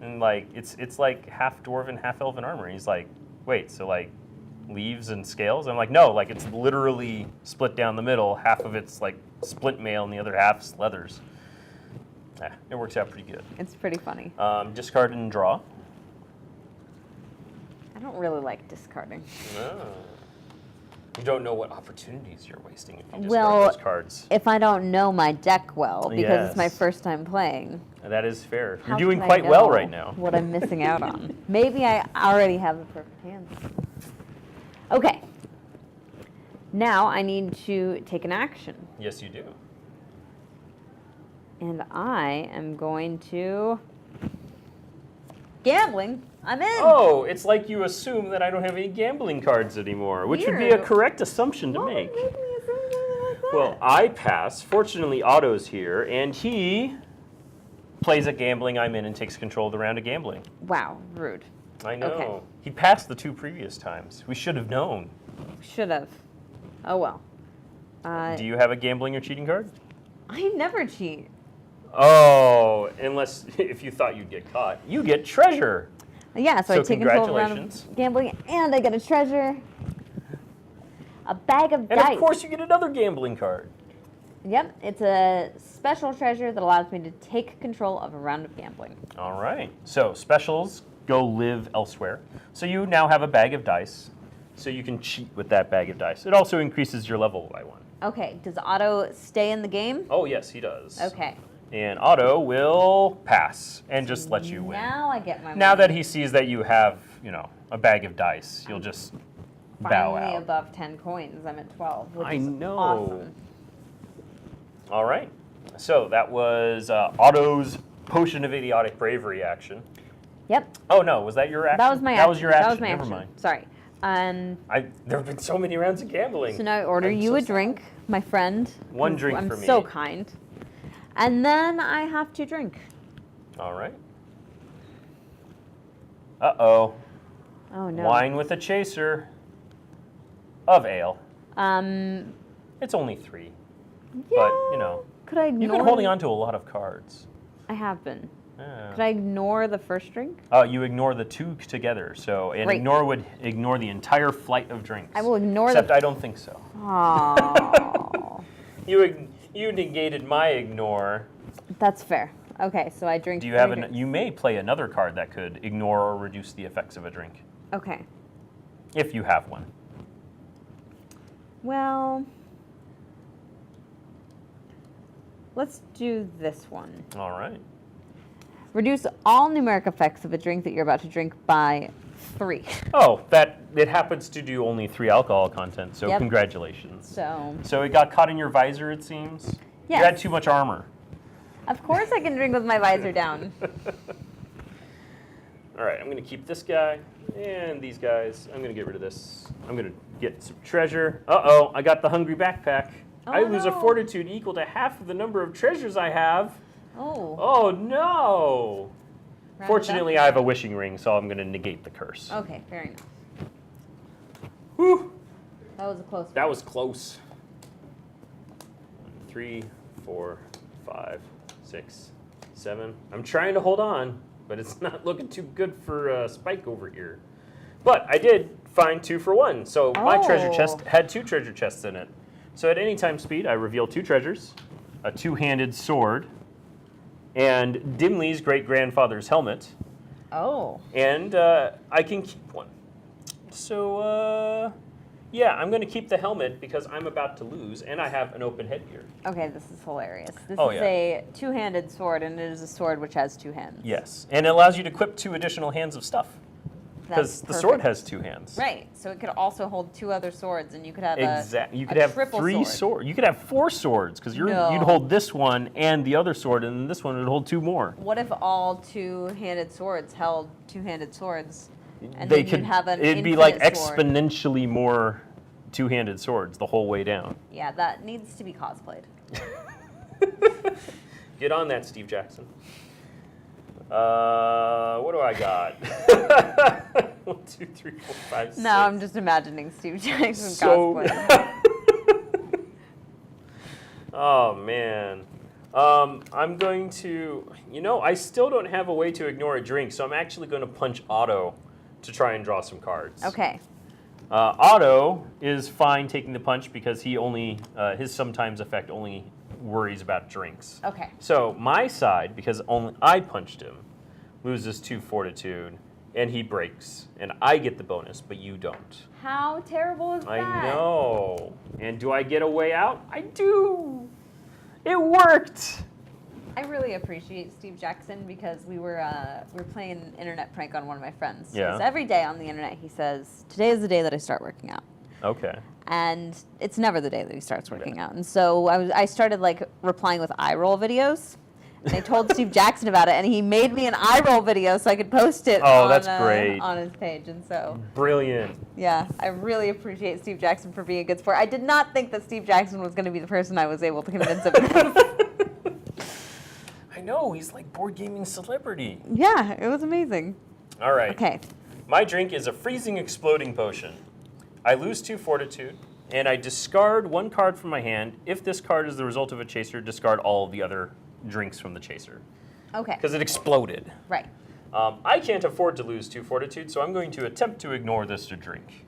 and like it's like half dwarven, half elven armor. And he's like, wait, so like leaves and scales? I'm like, no, like it's literally split down the middle. Half of it's like splint mail, and the other half's leathers. It works out pretty good. It's pretty funny. Discard and draw. I don't really like discarding. No. You don't know what opportunities you're wasting if you discard Well, those cards. if I don't know my deck well, because it's my Yes. first time playing. That is fair. How You're doing can I quite well know right now. What I'm missing out on. Maybe I already have the perfect hands. Okay. Now I need to take an action. Yes, you do. And I am going to... Gambling. I'm in. Oh, it's like you assume that I don't have any gambling cards anymore, which would be a Weird. correct assumption to Why would make. you make me assume something like that? Well, I pass. Fortunately, Otto's here, and he plays at gambling. I'm in and takes control of the round of gambling. Wow, rude. I know. Okay. He passed the 2 previous times. We should have known. Should have. Oh well. Do you have a gambling or cheating card? I never cheat. Oh, unless if you thought you'd get caught. You get treasure. Yeah, so I take control of a round congratulations. of gambling, and I get a treasure. A bag of And dice. of course you get another gambling card. Yep, it's a special treasure that allows me to take control of a round of gambling. All right. So specials go live elsewhere. So you now have a bag of dice. So you can cheat with that bag of dice. It also increases your level by 1. Okay, does Otto stay in the game? Oh, yes, he does. Okay. And Otto will pass and just let you win. Now I get my Now money. that he sees that you have, a bag of dice, you'll just bow Finally out. above 10 coins. I'm at 12, which I is know. awesome. All right. So that was Otto's Potion of Idiotic Bravery action. Yep, Oh, no, was that your action? that was my action. That was your action. That was my Never action. mind. Sorry. There have been so many rounds of gambling. So now I order I'm you so a sorry. drink, my friend. One 'cause drink I'm for me. so kind. And then I have to drink. All right. Uh-oh. Oh no. Wine with a chaser of ale. Um, It's only 3. yeah. But, Could I ignore? you've been holding on to a lot of cards. I have been. Yeah. Could I ignore the first drink? You ignore the 2 together. So an Great. ignore would ignore the entire flight of drinks. I will ignore Except the. I don't think so. Oh. You negated my ignore. That's fair. Okay, so I drink. Do you 3 have drinks. You may play another card that could ignore or reduce the effects of a drink, Okay. if you have one. Well, let's do this one. All right. Reduce all numeric effects of a drink that you're about to drink by 3. Oh, it happens to do only 3 alcohol content. So Yep. congratulations. So, So it got caught in your visor, it seems. Yes. You had too much armor. of course I can drink with my visor down. All right, I'm going to keep this guy and these guys. I'm going to get rid of this. I'm going to get some treasure. Uh-oh, I got the hungry backpack. Oh, I lose a no. fortitude equal to half of the number of treasures I have. Oh. Oh, no. round Fortunately, up. I have a wishing ring, so I'm going to negate the curse. Okay, fair enough. Whew. That was a close one. That was close. 3, 4, 5, 6, 7. I'm trying to hold on, but it's not looking too good for Spike over here. But I did find 2 for 1, so my treasure Oh. chest had 2 treasure chests in it. So at any time speed, I reveal 2 treasures, a 2-handed sword, and Dimley's great-grandfather's helmet, Oh. and I can keep one. So, yeah, I'm going to keep the helmet because I'm about to lose, and I have an open headgear. Okay, this is hilarious. This Oh, is yeah. a 2-handed sword, and it is a sword which has 2 hands. Yes, and it allows you to equip 2 additional hands of stuff because That's the sword perfect. has 2 hands. Right, so it could also hold 2 other swords, and you could have Exactly. You could a have triple 3 sword. swords. You could have 4 swords because No. you'd hold this one and the other sword, and this one would hold 2 more. What if all 2-handed swords held 2-handed swords? And They then could. you'd have an It'd be like infinite sword. exponentially more 2-handed swords the whole way down. Yeah, that needs to be cosplayed. Get on that, Steve Jackson. What do I got? 1, 2, 3, 4, 5, 6. No, I'm just imagining Steve Jackson So- cosplay. Oh man. I'm going to, I still don't have a way to ignore a drink, so I'm actually going to punch Otto to try and draw some cards. Okay. Otto is fine taking the punch because he only, his sometimes effect only worries about drinks. Okay. So my side, because only I punched him, loses 2 fortitude, and he breaks, and I get the bonus, but you don't. How terrible is that? I know. And do I get a way out? I do. It worked. I really appreciate Steve Jackson because we were playing an internet prank on one of my friends. Yeah. 'Cause every day on the internet he says, "Today is the day that I start working out." Okay. And it's never the day that he starts working out. And so I started replying with eye roll videos. And I told Steve Jackson about it, and he made me an eye roll video so I could post it That's great. on his page. And so, Brilliant. yeah, I really appreciate Steve Jackson for being a good sport. I did not think that Steve Jackson was going to be the person I was able to convince of this. I know, he's like board gaming celebrity. Yeah, it was amazing. All right. Okay. My drink is a freezing exploding potion. I lose 2 fortitude, and I discard one card from my hand. If this card is the result of a chaser, discard all of the other drinks from the chaser. Okay. Because it exploded. Right. I can't afford to lose 2 fortitude, so I'm going to attempt to ignore this to drink.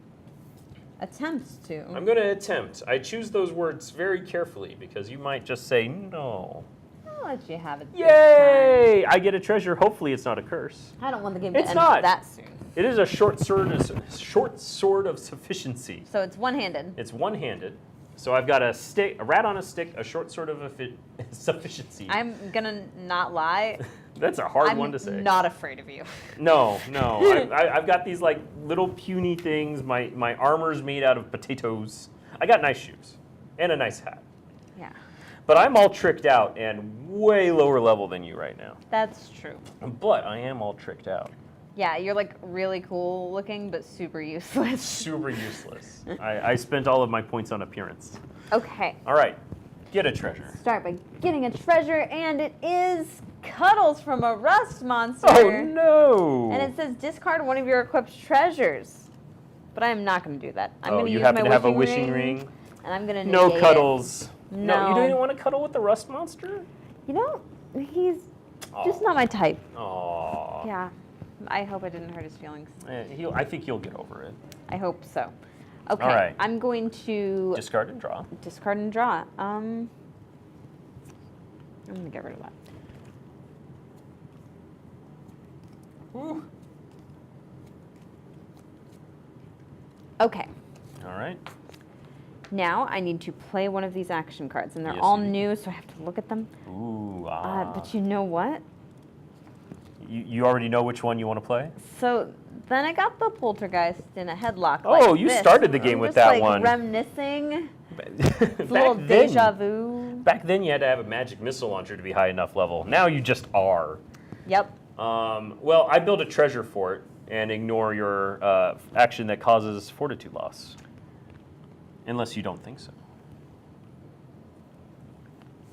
Attempts to. I'm going to attempt. I choose those words very carefully because you might just say no. I'll let you have it. This Yay! I get a treasure. Hopefully it's not a curse. time. I don't want the game to It's end not. that soon. It is a short sword of sufficiency. So it's one-handed. It's one-handed. So I've got a rat on a stick, a short sword of sufficiency. I'm gonna not lie. That's a hard I'm one to say. not afraid of you. No. I've got these like little puny things. My armor's made out of potatoes. I got nice shoes and a nice hat. Yeah. But I'm all tricked out and way lower level than you right now. That's true. But I am all tricked out. Yeah, you're like really cool looking, but super useless. Super useless. I spent all of my points on appearance. Okay. All right, get a treasure. Start by getting a treasure, and it is Cuddles from a Rust Monster. Oh no! And it says discard one of your equipped treasures. But I'm not going to do that. I'm going to you use happen my to have a wishing wishing ring? and I'm going to No cuddles. No. You didn't want to cuddle with the rust monster? You know, he's just not my type. Aww. Yeah. I hope I didn't hurt his feelings. I think he'll get over it. I hope so. Okay. All right. I'm going to Discard and draw. discard and draw. I'm going to get rid of that. Woo. Okay. All right. Now I need to play one of these action cards, and they're Yes, all you do. new, so I have to look at them. Ooh. But you know what? You already know which one you want to play? So then I got the poltergeist in a headlock. Oh, like you this. started the game I'm with just, that like, one. Reminiscing. It's a Back little then- deja vu. Back then, you had to have a magic missile launcher to be high enough level. Now you just are. Yep. Well, I build a treasure fort and ignore your action that causes fortitude loss. Unless you don't think so.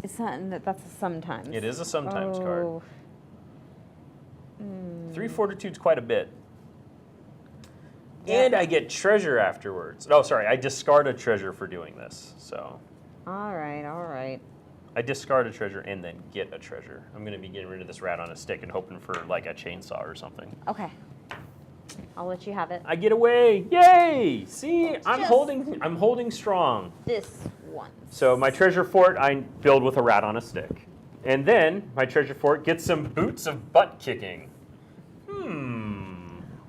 It's not. That's a sometimes. It is a sometimes card. Oh. 3 fortitude's quite a bit. And I get treasure afterwards. Oh, sorry, I discard a treasure for doing this. So All right. All right. I discard a treasure and then get a treasure. I'm going to be getting rid of this rat on a stick and hoping for like a chainsaw or something. Okay. I'll let you have it. I get away! Yay! See, I'm Just- holding strong. This one. So my treasure fort I build with a rat on a stick. And then my treasure fort gets some boots of butt kicking.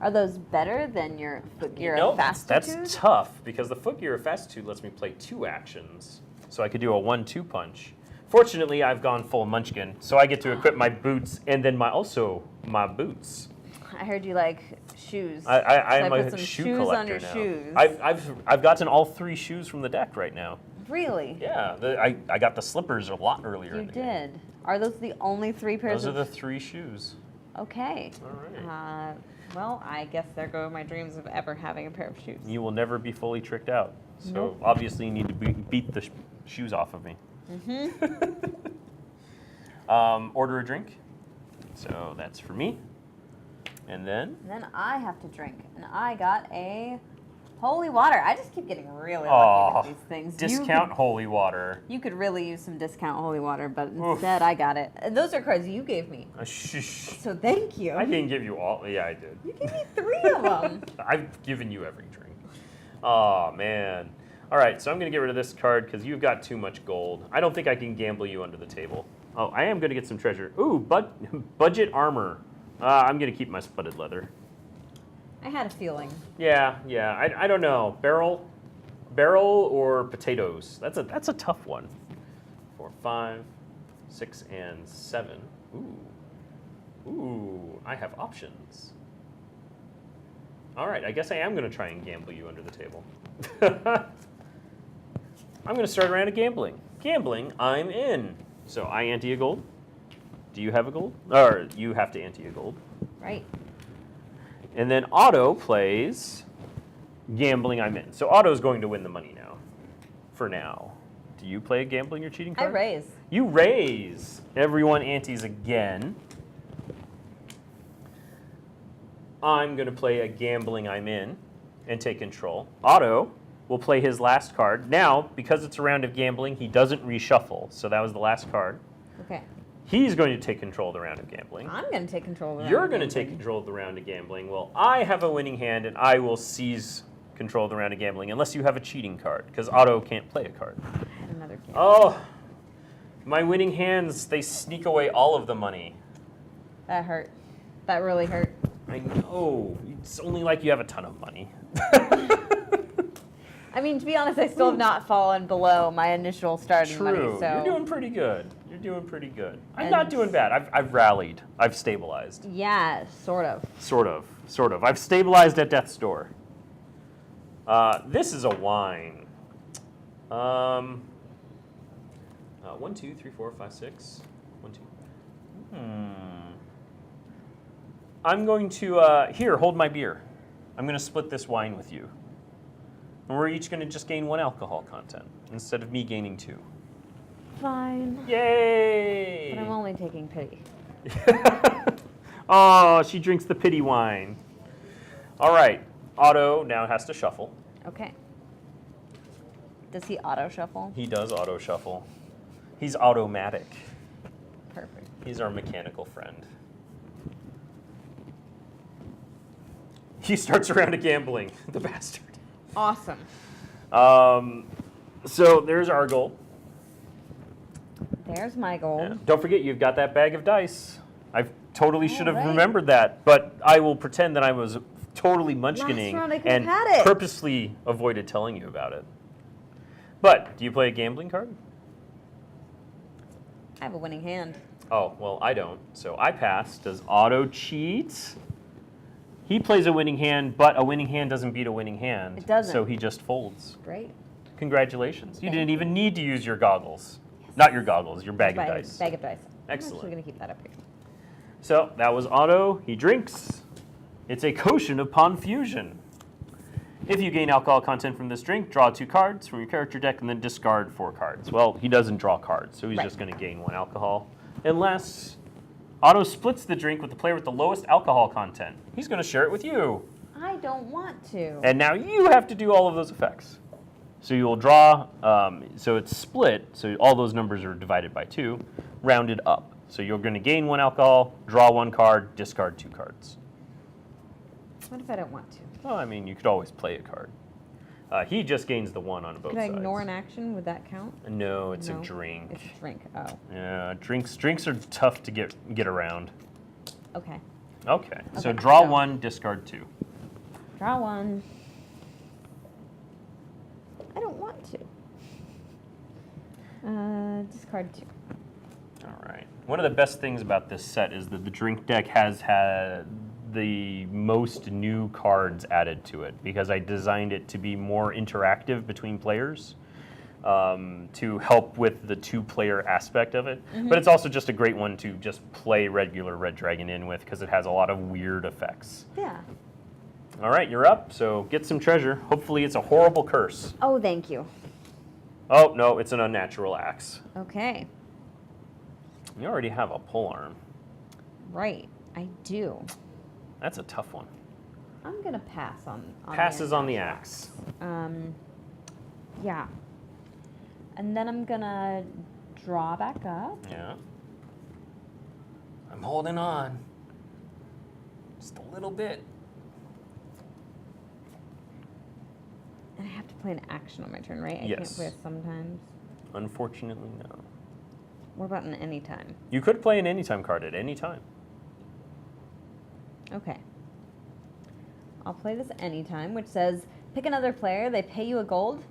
Are those better than your footgear No, of that's fastitude? tough because the footgear of fastitude lets me play 2 actions. So I could do a 1-2 punch. Fortunately, I've gone full Munchkin, so I get to equip my boots and then my boots. I heard you like shoes. I'm So I put a some shoe shoes collector on your now. shoes. I've gotten all 3 shoes from the deck right now. Really? Yeah, I got the slippers a lot earlier. You in the game. did. Are those the only 3 pairs Those are of... the 3 shoes. Okay. All right. Well, I guess there go my dreams of ever having a pair of shoes. You will never be fully tricked out. So Nope. obviously you need to beat the shoes off of me. Order a drink. So that's for me. And then And then I have to drink, and I got a holy water. I just keep getting really lucky Aw, with these things. discount holy water. You could really use some discount holy water, but Oof. instead I got it. And those are cards you gave me, so thank you. I didn't give you all. Yeah, I did. You gave me 3 of them. I've given you every drink. Oh, man. All right, so I'm going to get rid of this card because you've got too much gold. I don't think I can gamble you under the table. Oh, I am going to get some treasure. Ooh, budget armor. I'm going to keep my sputted leather. I had a feeling. Yeah. I don't know. Barrel or potatoes? That's a tough one. 4, 5, 6, and 7. Ooh, I have options. All right, I guess I am going to try and gamble you under the table. I'm going to start a round of gambling. Gambling, I'm in. So I ante a gold. Do you have a gold? Or you have to ante a gold. Right. And then Otto plays gambling, I'm in. So Otto's going to win the money now. For now. Do you play a gambling or cheating I card? raise. You raise. Everyone antes again. I'm going to play a gambling I'm in and take control. Otto will play his last card. Now, because it's a round of gambling, he doesn't reshuffle. So that was the last card. Okay. He's going to take control of the round of gambling. I'm going to take control of the round You're of going to gambling. take control of the round of gambling. Well, I have a winning hand, and I will seize control of the round of gambling, unless you have a cheating card, because Otto can't play a card. I had another game. Oh, my winning hands, they sneak away all of the money. That hurt. That really hurt. I know. It's only like you have a ton of money. I mean, to be honest, I still have not fallen below my initial starting money. True. So You're doing pretty good. You're doing pretty good. I'm And- not doing bad. I've rallied. I've stabilized. yeah, sort of. Sort of. Sort of. I've stabilized at death's door. This is a wine. 1, 2, 3, 4, 5, 6. 1, 2. I'm going to, here, hold my beer. I'm going to split this wine with you. And we're each going to just gain 1 alcohol content instead of me gaining 2. Fine. Yay! But I'm only taking pity. Oh, she drinks the pity wine. All right, Otto now has to shuffle. Okay. Does he auto shuffle? He does auto shuffle. He's automatic. Perfect. He's our mechanical friend. He starts around at gambling, the bastard. Awesome. So there's our goal. There's my gold. Yeah. Don't forget, you've got that bag of dice. I totally should have right. remembered that, but I will pretend that I was totally munchkining Last round I could've and had it. purposely avoided telling you about it. But do you play a gambling card? I have a winning hand. Oh, well, I don't. So I pass. Does Otto cheat? He plays a winning hand, but a winning hand doesn't beat a winning hand. It doesn't. So he just folds. Great. Congratulations. You Thank didn't you. even need to use your goggles. Not your goggles, your bag of dice. Bag of dice. Excellent. I'm actually going to keep that up here. So that was Otto. He drinks. It's a potion of Confusion. If you gain alcohol content from this drink, draw 2 cards from your character deck and then discard 4 cards. Well, he doesn't draw cards, so he's Right. just going to gain 1 alcohol. Unless Otto splits the drink with the player with the lowest alcohol content. He's going to share it with you. I don't want to. And now you have to do all of those effects. So you will draw, so it's split, so all those numbers are divided by 2, rounded up. So you're going to gain 1 alcohol, draw 1 card, discard 2 cards. What if I don't want to? Well, I mean, you could always play a card. He just gains the 1 on both Could I sides. ignore an action? Would that count? No, it's No. a drink. It's a drink. Oh, Yeah, drinks are tough to get around. okay. Okay, so Okay, draw so- 1, discard 2. Draw 1. I don't want to. Discard 2. All right. One of the best things about this set is that the drink deck has had the most new cards added to it because I designed it to be more interactive between players to help with the 2-player aspect of it. But it's also just a great one to just play regular Red Dragon in with because it has a lot of weird effects. Yeah. All right, you're up, so get some treasure. Hopefully it's a horrible curse. Oh, thank you. Oh, no, it's an unnatural axe. Okay. You already have a polearm. Right. I do. That's a tough one. I'm going to pass on Passes on the axe. Yeah. And then I'm going to draw back up. Yeah. I'm holding on. Just a little bit. And I have to play an action on my turn, right? I Yes. can't play it sometimes. Unfortunately, no. What about an anytime? You could play an anytime card at any time. Okay. I'll play this anytime, which says pick another player, they pay you a gold,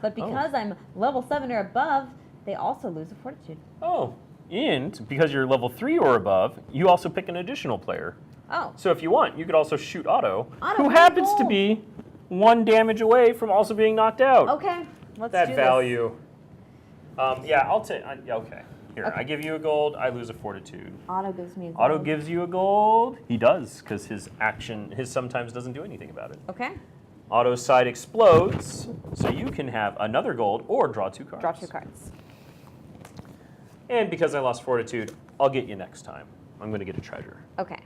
but because I'm level 7 or above, they also lose a fortitude. Oh, and because you're level 3 or above, you also pick an additional player. Oh, So if you want, you could also shoot Otto, Otto, who play happens to gold. be 1 damage away from also being knocked out. okay. Let's That do value. Yeah, I'll take. Okay. Here, Okay. I give you a gold. I lose a fortitude. this. Otto gives me a gold. Otto gives you a gold. He does, because his sometimes doesn't do anything about it. Okay. Otto's side explodes, so you can have another gold or draw 2 cards. Draw 2 cards. And because I lost fortitude, I'll get you next time. I'm going to get a treasure. Okay.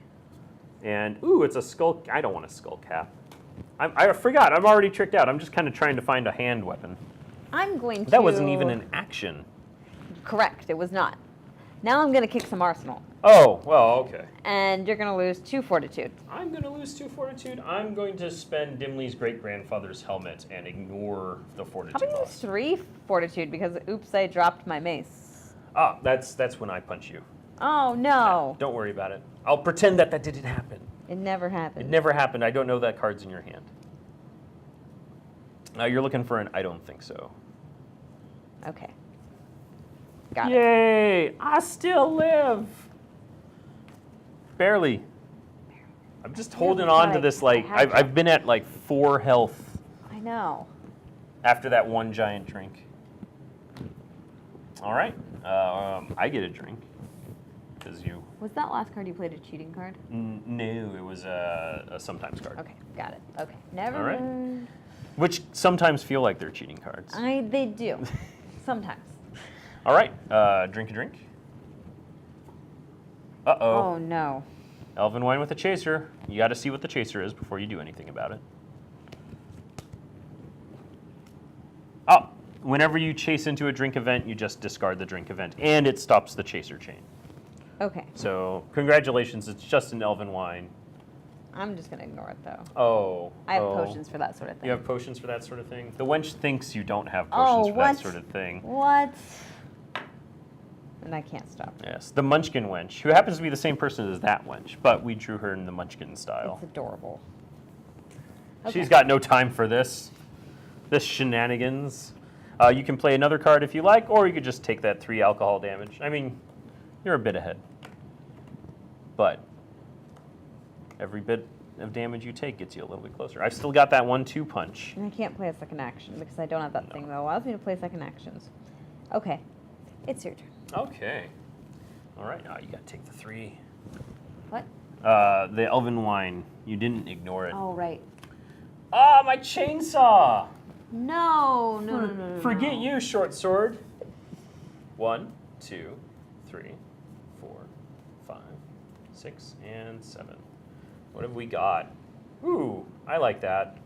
And, ooh, it's a skull. I don't want a skull cap. I forgot. I'm already tricked out. I'm just kind of trying to find a hand weapon. I'm going to... That wasn't even an action. Correct, it was not. Now I'm going to kick some arsenal. Oh, well, okay. And you're going to lose 2 fortitude. I'm going to lose 2 fortitude. I'm going to spend Dimly's great-grandfather's helmet and ignore the fortitude How about you lose loss. 3 fortitude because, oops, I dropped my mace. Ah, that's when I punch you. Oh, no. Don't worry about it. I'll pretend that didn't happen. It never happened. It never happened. I don't know that card's in your hand. You're looking for an I don't think so. Okay. Got it. Yay! I still live! Barely. I'm just holding on to this, like, I've been at like 4 health I know. after that one giant drink. All right. I get a drink. Because you... Was that last card you played a cheating card? No, it was a sometimes card. Okay, got it. Okay, never All right. mind. Which sometimes feel like they're cheating cards. They do. Sometimes. All right. Drink a drink. Uh-oh. Oh, no. Elven wine with a chaser. You got to see what the chaser is before you do anything about it. Oh, whenever you chase into a drink event, you just discard the drink event, and it stops the chaser chain. Okay. So, congratulations, it's just an elven wine. I'm just going to ignore it, though. Oh. I have potions for that sort of thing. You have potions for that sort of thing? The wench thinks you don't have potions for that sort of thing. What? And I can't stop. Yes, the Munchkin wench, who happens to be the same person as that wench, but we drew her in the Munchkin style. It's adorable. She's got no time for this shenanigans. You can play another card if you like, or you could just take that 3 alcohol damage. I mean, you're a bit ahead. But every bit of damage you take gets you a little bit closer. I've still got that 1-2 punch. And I can't play a second action because I don't have that thing that allows me to play second actions. Okay, it's your turn. Okay. All right, now you got to take the 3. What? The elven wine. You didn't ignore it. Oh, right. Ah, my chainsaw! No, no, no, no, no. Forget no. you, short sword. 1, 2, 3, 4, 5, 6, and 7. What have we got? Ooh, I like that.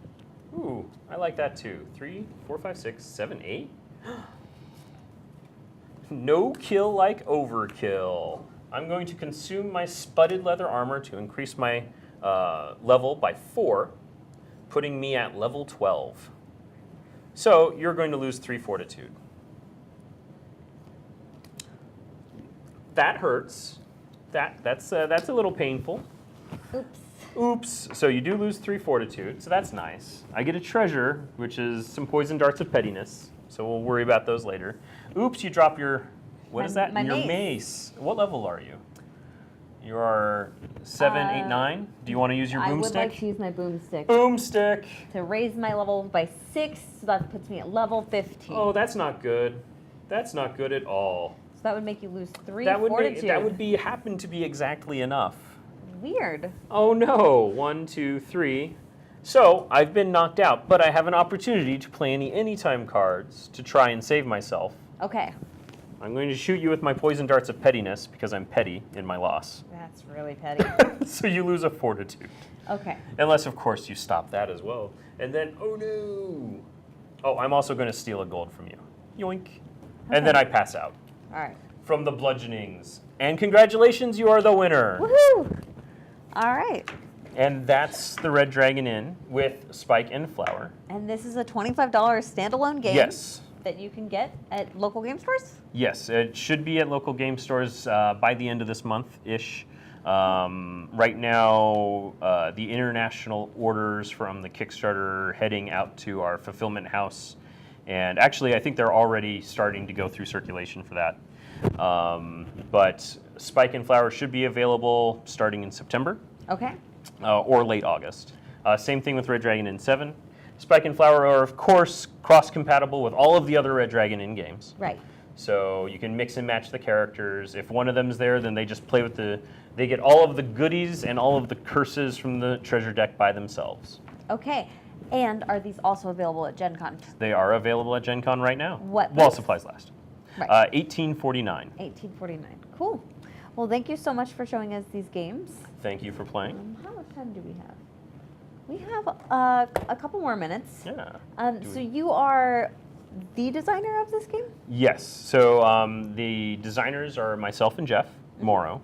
Ooh, I like that too. 3, 4, 5, 6, 7, 8. No kill like overkill. I'm going to consume my sputted leather armor to increase my level by 4, putting me at level 12. So you're going to lose 3 fortitude. That hurts. That's a little painful. Oops. Oops. So you do lose 3 fortitude, so that's nice. I get a treasure, which is some poison darts of pettiness. So we'll worry about those later. Oops, you drop your, what is that? My Your mace. mace. What level are you? You are 7, 8, 9. Do you want to use your I would boomstick? like to use my boomstick Boomstick. to raise my level by 6, so that puts me at level 15. Oh, that's not good. That's not good at all. So that would make you lose 3 That fortitude. would be happen to be exactly enough. Weird. Oh no, 1, 2, 3. So I've been knocked out, but I have an opportunity to play any anytime cards to try and save myself. Okay. I'm going to shoot you with my poison darts of pettiness because I'm petty in my loss. That's really petty. So you lose a fortitude. Okay. Unless, of course, you stop that as well. And then, oh no. Oh, I'm also going to steal a gold from you. Yoink. And then I pass out. All right. From the bludgeonings. And congratulations, you are the winner. Woohoo! All right. And that's the Red Dragon Inn with Spike and Flower. And this is a $25 standalone game. Yes. That you can get at local game stores? Yes, it should be at local game stores by the end of this month-ish. Right now, the international orders from the Kickstarter are heading out to our fulfillment house. And actually, I think they're already starting to go through circulation for that. But Spike and Flower should be available starting in September. Okay. Or late August. Same thing with Red Dragon Inn 7. Spike and Flower are, of course, cross-compatible with all of the other Red Dragon Inn games. Right. So you can mix and match the characters. If one of them's there, then they just play with they get all of the goodies and all of the curses from the treasure deck by themselves. Okay. And are these also available at Gen Con? They are available at Gen Con right now. What While price? supplies last. Right. $18.49. $18.49. Cool. Well, thank you so much for showing us these games. Thank you for playing. How much time do we have? We have a couple more minutes. Yeah. So you are the designer of this game? Yes. So the designers are myself and Jeff Morrow.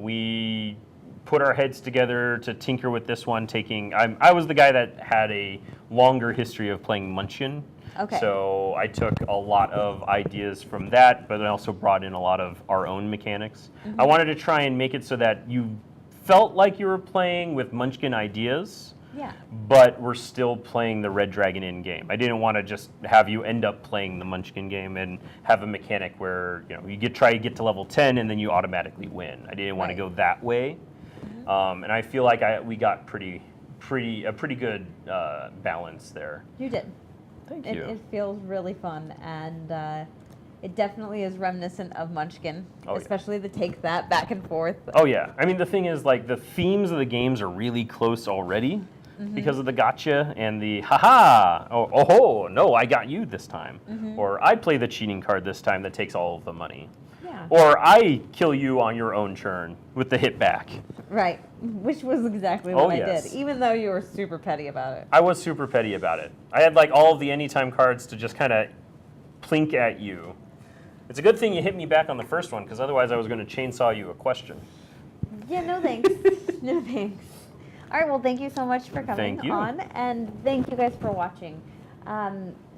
We put our heads together to tinker with this one. I was the guy that had a longer history of playing Munchkin. Okay. So I took a lot of ideas from that, but I also brought in a lot of our own mechanics. I wanted to try and make it so that you felt like you were playing with Munchkin ideas. Yeah. But we're still playing the Red Dragon Inn game. I didn't want to just have you end up playing the Munchkin game and have a mechanic where you try to get to level 10 and then you automatically win. I didn't want to go that way, and I feel like we got a pretty good balance there. You did. Thank you. It feels really fun, and it definitely is reminiscent of Munchkin, especially the take that back and forth. Oh yeah, I mean the thing is like the themes of the games are really close already. Because of the gotcha and the haha, oh no, I got you this time. Or I play the cheating card this time that takes all of the money. Yeah. Or I kill you on your own turn with the hit back. Right, which was exactly what I did, even though you were super petty about it. I was super petty about it. I had like all of the anytime cards to just kind of plink at you. It's a good thing you hit me back on the first one, because otherwise I was going to chainsaw you a question. Yeah, no thanks. No thanks. All right, well, thank you so much for coming on, and thank you guys for watching.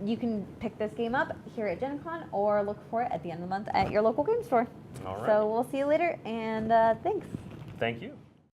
You can pick this game up here at Gen Con or look for it at the end of the month at your local game store. All right. So we'll see you later, and thanks. Thank you.